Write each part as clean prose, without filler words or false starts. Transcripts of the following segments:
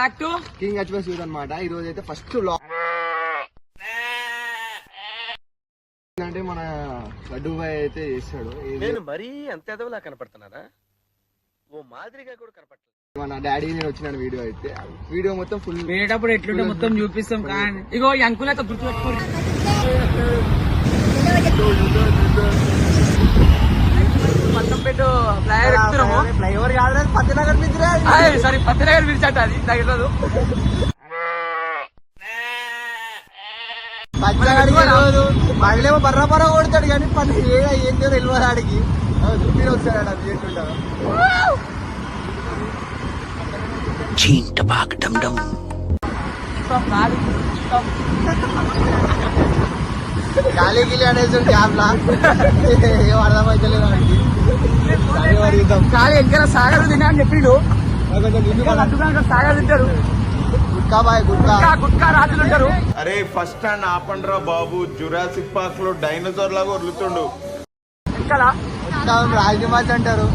Back to king HS youth అనమాట. ఈ రోజు అయితే ఫస్ట్ వ్లాగ్ అంటే మన లడ్డు బాయ్ అయితే చేస్తాడు. నేను మరీ అంత ఎదవలా కనపడుతున్నారా? ఓ మాదిరిగా కూడా కనపడలేదు. మన డాడీ నేను వచ్చిన వీడియో అయితే వీడియో మొత్తం ఫుల్ వేరేటప్పుడు ఎట్లుంటే మొత్తం చూపిస్తాం. కానీ ఇగో ఈ అంకుల్ అయితే గుర్తు పెట్టుకోరు. ఫ్లైఓవర్ కాదు పద్దెనగర్ సారీ పత్తనగర్ పిలిచాట అది తగ్గదు. మగిలేమో బర్ర బర్ర కొడతాడు కానీ పని ఏం తెలియదు ఆడికి. మీరు వచ్చాడు అది ఏంటుంటారు గాలి గిలి అనేసి క్యాబ్ లా ఏం అర్థమైతలేదు వాడికి. కాలి ఎంకైనా సాగర్ తిన్నా అని చెప్పిండు. సాగర్ తింటారు. గుట్కా బాయ్ గుట్కా గుట్కా రాజులు ఉంటారు. అరే ఫస్ట్ స్టాండ్ ఆపండ్రా బాబు, జురాసిక్ పార్క్ లో డైనోసార్ లాగా వదులుతుండు. ఇక్కడ మొత్తం రాజనివాస్ అంటారు.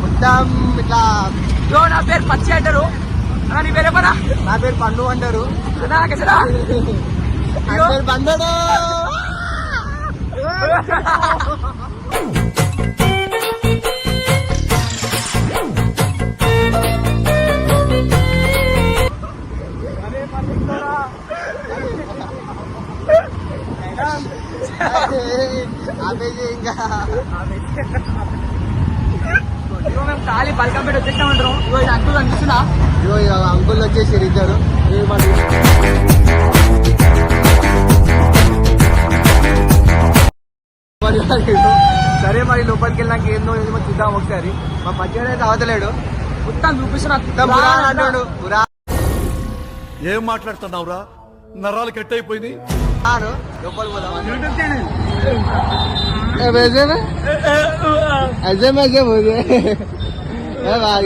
మొత్తం ఇట్లా నా పేరు పచ్చి అంటారు. నీ పేరు పడా? నా పేరు పండు అంటారు. నా పేరు బందడు. ఇంకా మేము ఖాళీ బల్కంపేట వచ్చేసామంటారు. ఇగో ఇది అంకుల్ అనిపిస్తున్నా. ఇగో అంకుల్ వచ్చేసి ఇద్దరు. సరే మరి లోపలికి వెళ్ళినాక ఏందో ఏమో చూద్దాం ఒకసారి. మా మధ్యాహ్నం అయితే అవతలేడు. మొత్తం చూపిస్తున్నా. అంటాడు ఏం మాట్లాడుతున్నావురా? నరాలు కట్ అయిపోయింది. లోపలికి పోదాం. యూట్యూబ్ ఛానల్ ऐसे में ऐसे मुझे వెల్కమ్